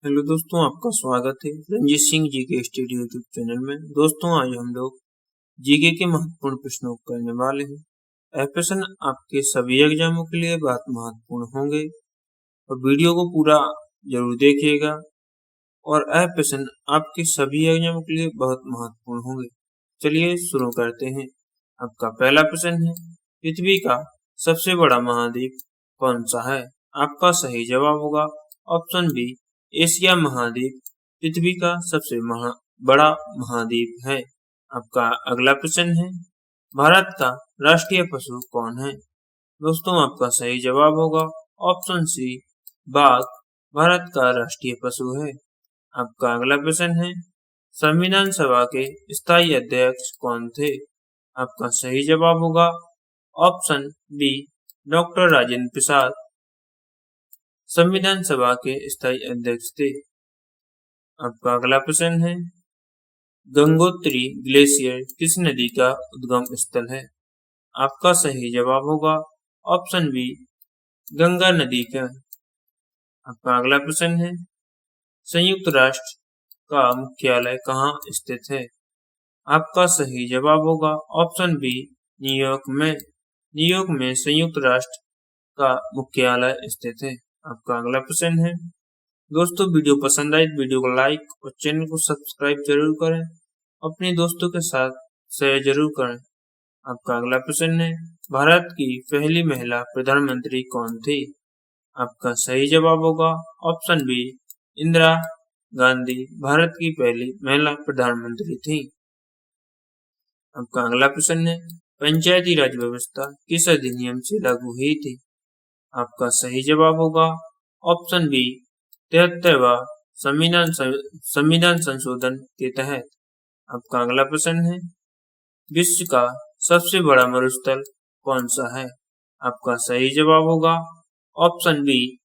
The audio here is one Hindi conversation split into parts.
हेलो दोस्तों, आपका स्वागत है रंजीत सिंह जी के स्टडी यूट्यूब चैनल में। दोस्तों, आज हम लोग जीके के महत्वपूर्ण प्रश्नों को करने वाले हैं। यह प्रश्न आपके सभी एग्जामों के लिए बहुत महत्वपूर्ण होंगे और वीडियो को पूरा जरूर देखिएगा। और यह प्रश्न आपके सभी एग्जामों के लिए बहुत महत्वपूर्ण होंगे। चलिए शुरू करते हैं। आपका पहला प्रश्न है, पृथ्वी का सबसे बड़ा महाद्वीप कौन सा है? आपका सही जवाब होगा ऑप्शन बी, एशिया महाद्वीप पृथ्वी का सबसे बड़ा महाद्वीप है। आपका अगला प्रश्न है, भारत का राष्ट्रीय पशु कौन है? दोस्तों, आपका सही जवाब होगा ऑप्शन सी, बाघ भारत का राष्ट्रीय पशु है। आपका अगला प्रश्न है, संविधान सभा के स्थायी अध्यक्ष कौन थे? आपका सही जवाब होगा option B, doctor Rajendra Prasad संविधान सभा के स्थायी अध्यक्ष थे। आपका अगला प्रश्न है, गंगोत्री ग्लेशियर किस नदी का उद्गम स्थल है? आपका सही जवाब होगा ऑप्शन बी, गंगा नदी का। आपका अगला प्रश्न है, संयुक्त राष्ट्र का मुख्यालय कहाँ स्थित है? आपका सही जवाब होगा ऑप्शन बी, न्यूयॉर्क में। न्यूयॉर्क में संयुक्त राष्ट्र का मुख्यालय स्थित है। आपका अगला प्रश्न है, दोस्तों वीडियो पसंद आए तो वीडियो को लाइक और चैनल को सब्सक्राइब जरूर करें, अपने दोस्तों के साथ शेयर जरूर करें। आपका अगला प्रश्न है, भारत की पहली महिला प्रधानमंत्री कौन थी? आपका सही जवाब होगा ऑप्शन बी, इंदिरा गांधी भारत की पहली महिला प्रधानमंत्री थी। आपका अगला प्रश्न है, पंचायती राज व्यवस्था किस अधिनियम से लागू हुई थी? आपका सही जवाब होगा ऑप्शन बी, 73वां संविधान संशोधन के तहत। आपका अगला प्रश्न है, विश्व का सबसे बड़ा मरुस्थल कौन सा है? आपका सही जवाब होगा ऑप्शन बी,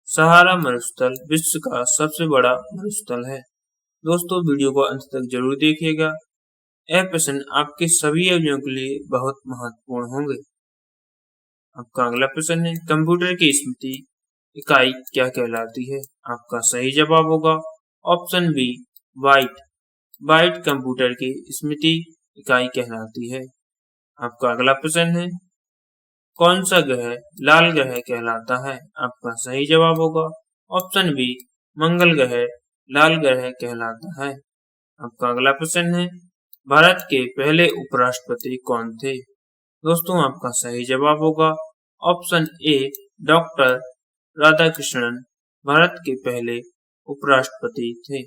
सहारा मरुस्थल विश्व का सबसे बड़ा मरुस्थल है। दोस्तों, वीडियो को अंत तक जरूर देखिएगा। यह प्रश्न आपके सभी एग्जाम के लिए बहुत महत्वपूर्ण होंगे। आपका अगला प्रश्न है, कंप्यूटर की स्मृति इकाई क्या कहलाती है? आपका सही जवाब होगा option B, byte. Byte computer की स्मृति इकाई कहलाती है। आपका अगला प्रश्न है, कौन सा ग्रह लाल ग्रह कहलाता है? आपका सही जवाब होगा ऑप्शन बी, मंगल ग्रह लाल ग्रह कहलाता है। आपका अगला प्रश्न है, भारत के पहले उपराष्ट्रपति कौन थे? दोस्तों, आपका सही जवाब होगा option A, doctor Radhakrishnan Bharat के पहले उपराष्ट्रपति थे।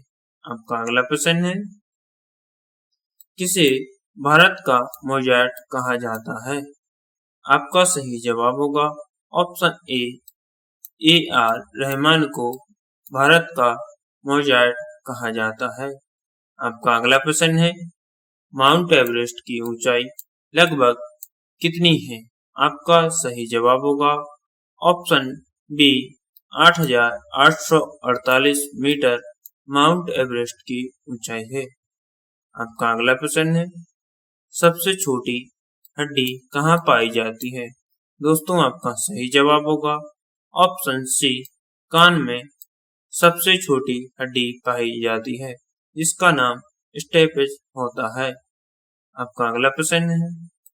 आपका अगला प्रश्न है, किसे भारत का मोजार्ट कहा जाता है? आपका सही जवाब होगा ऑप्शन ए आर रहमान को भारत का मोजार्ट कहा जाता है। आपका अगला प्रश्न है, माउंट एवरेस्ट की ऊंचाई लगभग कितनी है? आपका सही जवाब होगा option B, 8,848 metre mount Everest की ऊंचाई है। आपका अगला प्रश्न है, सबसे छोटी हड्डी कहाँ पाई जाती है? दोस्तों, आपका सही जवाब होगा ऑप्शन सी, कान में सबसे छोटी हड्डी पाई जाती है, जिसका नाम स्टेपेज होता है। आपका अगला प्रश्न है,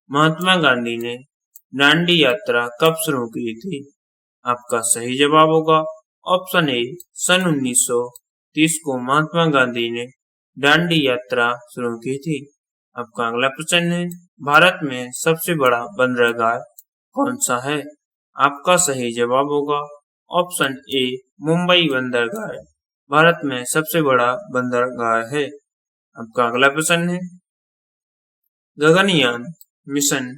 महात्मा गांधी ने दांडी यात्रा कब शुरू की थी? आपका सही जवाब होगा ऑप्शन ए, सन 1930 को महात्मा गांधी ने दांडी यात्रा शुरू की थी। आपका अगला प्रश्न है, भारत में सबसे बड़ा बंदरगाह कौन सा है? आपका सही जवाब होगा ऑप्शन ए, मुंबई बंदरगाह भारत में सबसे बड़ा बंदरगाह है। आपका अगला प्रश्न है, गगनयान मिशन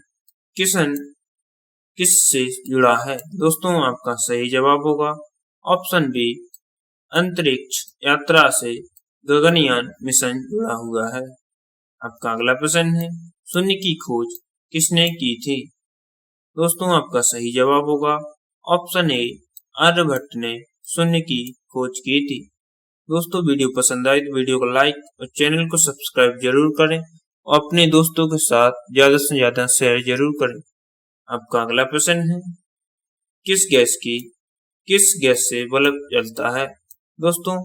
किससे जुड़ा है? दोस्तों, आपका सही जवाब होगा ऑप्शन बी, अंतरिक्ष यात्रा से गगनयान मिशन जुड़ा हुआ है। आपका अगला प्रश्न है, शून्य की खोज किसने की थी? दोस्तों, आपका सही जवाब होगा ऑप्शन ए, आर्यभट्ट ने शून्य की खोज की थी। दोस्तों, वीडियो पसंद आए तो वीडियो को लाइक और चैनल को सब्सक्राइब जरूर करें और अपने दोस्तों के साथ ज्यादा से ज्यादा शेयर जरूर करें। आपका अगला प्रश्न है, किस गैस से बल्ब जलता है? दोस्तों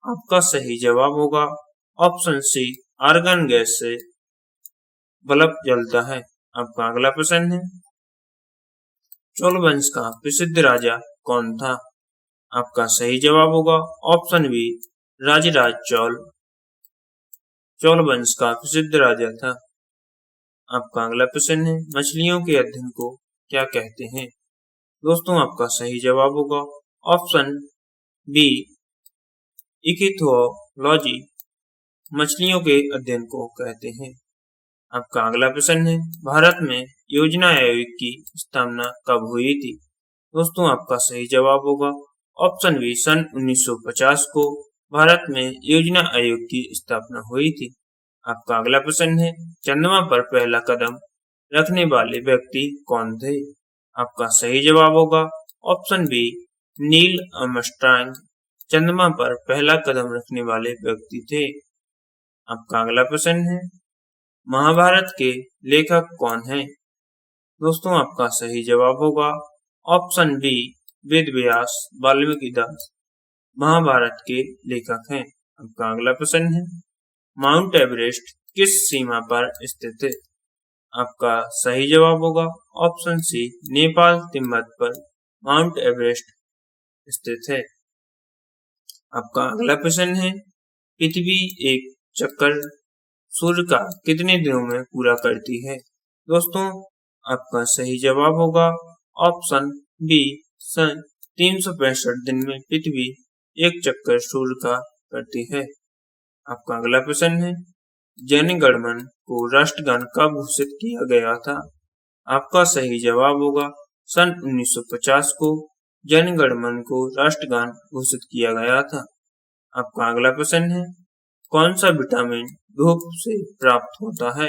आपका सही जवाब होगा ऑप्शन सी, आर्गन गैस से बल्ब जलता है। आपका अगला प्रश्न है, चोल वंश का प्रसिद्ध राजा कौन था? आपका सही जवाब होगा ऑप्शन बी, राजराज चोल। चोल वंश का प्रसिद्ध राजा था। आपका अगला प्रश्न है, मछलियों के अध्ययन को क्या कहते हैं? दोस्तों आपका सही जवाब होगा ऑप्शन बी, इकिथोलॉजी। मछलियों के अध्ययन को कहते हैं। आपका अगला प्रश्न है, भारत में योजना आयोग की स्थापना कब हुई थी? दोस्तों आपका सही जवाब होगा ऑप्शन बी, सन 1950 को भारत में योजना आयोग की स्थापना हुई थी। आपका अगला प्रश्न है, चंद्रमा पर पहला कदम रखने वाले व्यक्ति कौन थे? आपका सही जवाब होगा ऑप्शन बी, नील आर्मस्ट्रांग चंद्रमा पर पहला कदम रखने वाले व्यक्ति थे। आपका अगला प्रश्न है, महाभारत के लेखक कौन हैं? दोस्तों आपका सही जवाब होगा ऑप्शन बी, वेद व्यास वाल्मीकि दास महाभारत के लेखक हैं। आपका अगला प्रश्न है, माउंट एवरेस्ट किस सीमा पर स्थित है? आपका सही जवाब होगा ऑप्शन सी, नेपाल तिब्बत पर माउंट एवरेस्ट स्थित है। आपका अगला प्रश्न है, पृथ्वी एक चक्कर सूर्य का कितने दिनों में पूरा करती है? दोस्तों आपका सही जवाब होगा ऑप्शन बी, 365 दिन में पृथ्वी एक चक्कर सूर्य का करती है। आपका अगला प्रश्न है, जन गण मन को राष्ट्रगान कब घोषित किया गया था? आपका सही जवाब होगा सन 1950 को जन गण मन को राष्ट्रगान घोषित किया गया था। आपका अगला प्रश्न है, कौन सा विटामिन धूप से प्राप्त होता है?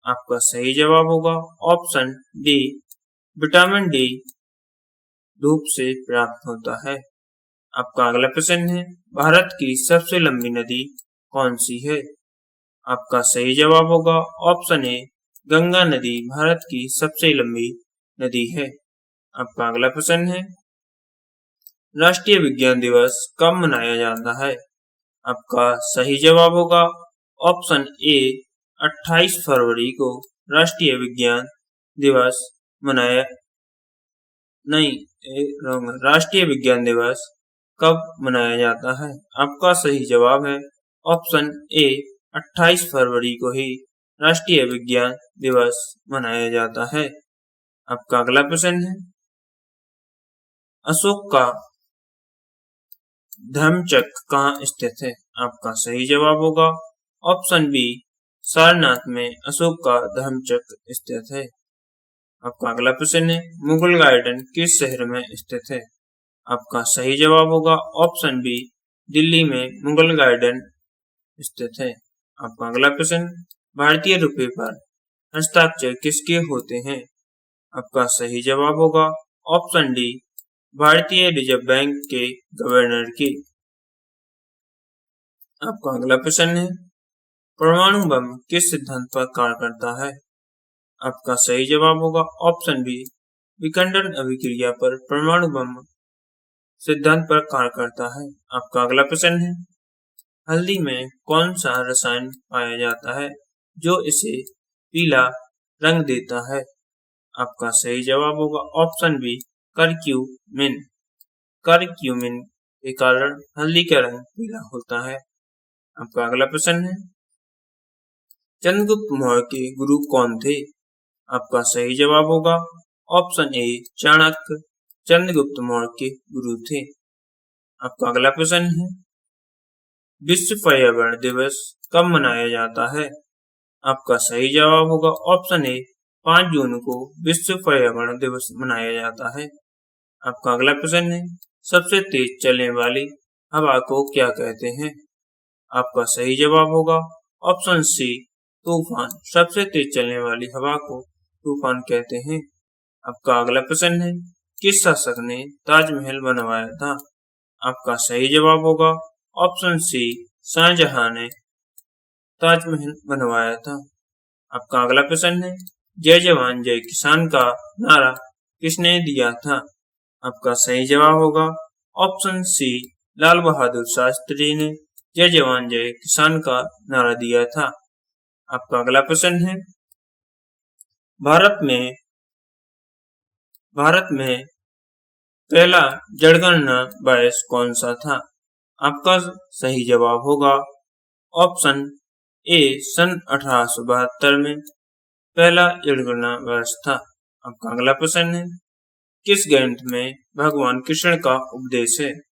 आपका सही जवाब होगा ऑप्शन डी, विटामिन डी धूप से प्राप्त होता है। आपका अगला प्रश्न है, भारत की सबसे लंबी नदी कौन सी है? आपका सही जवाब होगा ऑप्शन ए, गंगा नदी भारत की सबसे लंबी नदी है। आपका अगला प्रश्न है, राष्ट्रीय विज्ञान दिवस कब मनाया जाता है? आपका सही जवाब होगा ऑप्शन ए, 28 फरवरी को राष्ट्रीय विज्ञान दिवस मनाया राष्ट्रीय विज्ञान दिवस कब मनाया जाता है? आपका सही जवाब है ऑप्शन ए, 28 फरवरी को ही राष्ट्रीय विज्ञान दिवस मनाया जाता है। आपका अगला प्रश्न है, अशोक का धर्मचक्र कहाँ स्थित है? आपका सही जवाब होगा ऑप्शन बी, सारनाथ में अशोक का धर्मचक्र स्थित है। आपका अगला प्रश्न है, मुगल गार्डन किस शहर में स्थित है? आपका सही जवाब होगा ऑप्शन बी, दिल्ली में मुगल गार्डन स्थित है। आपका अगला प्रश्न, भारतीय रुपये पर हस्ताक्षर किसके होते हैं? आपका सही जवाब होगा ऑप्शन डी, भारतीय रिजर्व बैंक के गवर्नर की। आपका अगला प्रश्न है, परमाणु बम किस सिद्धांत पर कार्य करता है? आपका सही जवाब होगा ऑप्शन बी, विखंडन अभिक्रिया पर परमाणु बम सिद्धांत पर कार्य करता है। आपका अगला प्रश्न है, हल्दी में कौन सा रसायन पाया जाता है जो इसे पीला रंग देता है? आपका सही जवाब होगा ऑप्शन बी, करक्यूमिन। करक्यूमिन के कारण हल्दी का रंग पीला होता है। आपका अगला प्रश्न है, चंद्रगुप्त मौर्य के गुरु कौन थे? आपका सही जवाब होगा ऑप्शन ए, चाणक्य चंद्रगुप्त मौर्य के गुरु थे। आपका अगला प्रश्न है, विश्व पर्यावरण दिवस कब मनाया जाता है? आपका सही जवाब होगा ऑप्शन ए, 5 जून को विश्व पर्यावरण दिवस मनाया जाता है। आपका अगला प्रश्न है, सबसे तेज चलने वाली हवा को क्या कहते हैं? आपका सही जवाब होगा ऑप्शन सी, तूफान। सबसे तेज चलने वाली हवा को तूफान कहते हैं। आपका अगला प्रश्न है, किस शासक ने ताजमहल बनवाया था? आपका सही जवाब होगा ऑप्शन सी, शाहजहां ने ताजमहल बनवाया था। आपका अगला प्रश्न है, जय जवान जय किसान का नारा किसने दिया था? आपका सही जवाब होगा ऑप्शन सी, लाल बहादुर शास्त्री ने जय जवान जय किसान का नारा दिया था। आपका अगला प्रश्न है, भारत में पहला जनगणना बायस कौन सा था? आपका सही जवाब होगा ऑप्शन ए, सन 1872 में पहला जनगणना बायस था। आपका अगला प्रश्न है, किस ग्रंथ में भगवान कृष्ण का उपदेश है?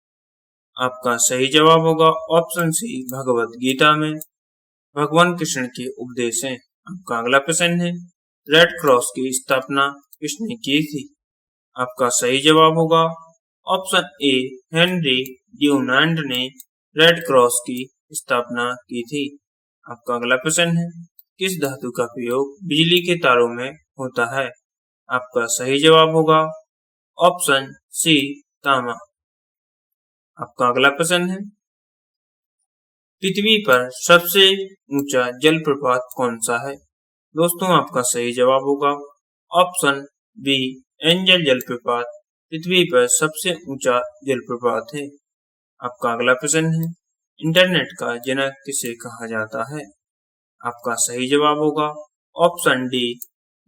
आपका सही जवाब होगा ऑप्शन सी, भगवत गीता में भगवान कृष्ण के उपदेश हैं। आपका अगला प्रश्न है, रेड क्रॉस की स्थापना किसने की थी? आपका सही जवाब होगा ऑप्शन ए, हेनरी ड्यूनांट ने रेड क्रॉस की स्थापना की थी। आपका अगला प्रश्न है, किस धातु का प्रयोग बिजली के तारों में होता है? आपका सही जवाब होगा ऑप्शन सी, तांबा। आपका अगला प्रश्न है, पृथ्वी पर सबसे ऊंचा जलप्रपात कौन सा है? दोस्तों, आपका सही जवाब होगा ऑप्शन बी, एंजल जलप्रपात पृथ्वी पर सबसे ऊंचा जलप्रपात है। आपका अगला प्रश्न है, इंटरनेट का जनक किसे कहा जाता है? आपका सही जवाब होगा ऑप्शन डी,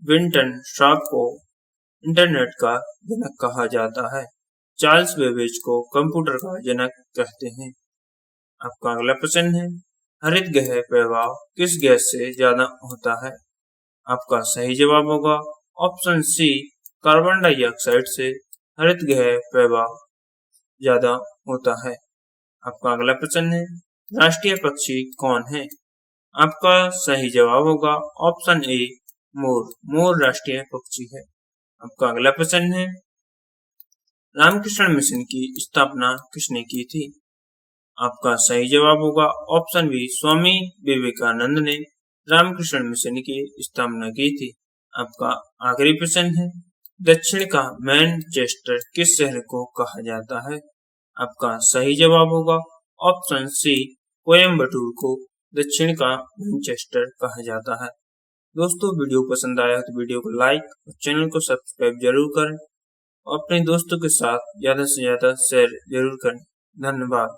विंटन शॉप को इंटरनेट का जनक कहा जाता है। चार्ल्स बेबेज को कंप्यूटर का जनक कहते हैं। आपका अगला प्रश्न है, हरित गृह प्रभाव किस गैस से ज्यादा होता है? आपका सही जवाब होगा ऑप्शन सी, कार्बन डाइऑक्साइड से हरित गृह प्रभाव ज्यादा होता है। आपका अगला प्रश्न है, राष्ट्रीय पक्षी कौन है? आपका सही जवाब होगा ऑप्शन ए, मोर। मोर राष्ट्रीय पक्षी है। आपका अगला प्रश्न है, रामकृष्ण मिशन की स्थापना किसने की थी? आपका सही जवाब होगा ऑप्शन बी, स्वामी विवेकानंद ने रामकृष्ण मिशन की स्थापना की थी। आपका आखिरी प्रश्न है, दक्षिण का मैनचेस्टर किस शहर को कहा जाता है? आपका सही जवाब होगा ऑप्शन सी, कोयम्बटूर को दक्षिण का मैनचेस्टर कहा जाता है। दोस्तों, वीडियो पसंद आया तो वीडियो को लाइक और चैनल को सब्सक्राइब जरूर करें और अपने दोस्तों के साथ ज्यादा से ज्यादा शेयर जरूर करें। धन्यवाद।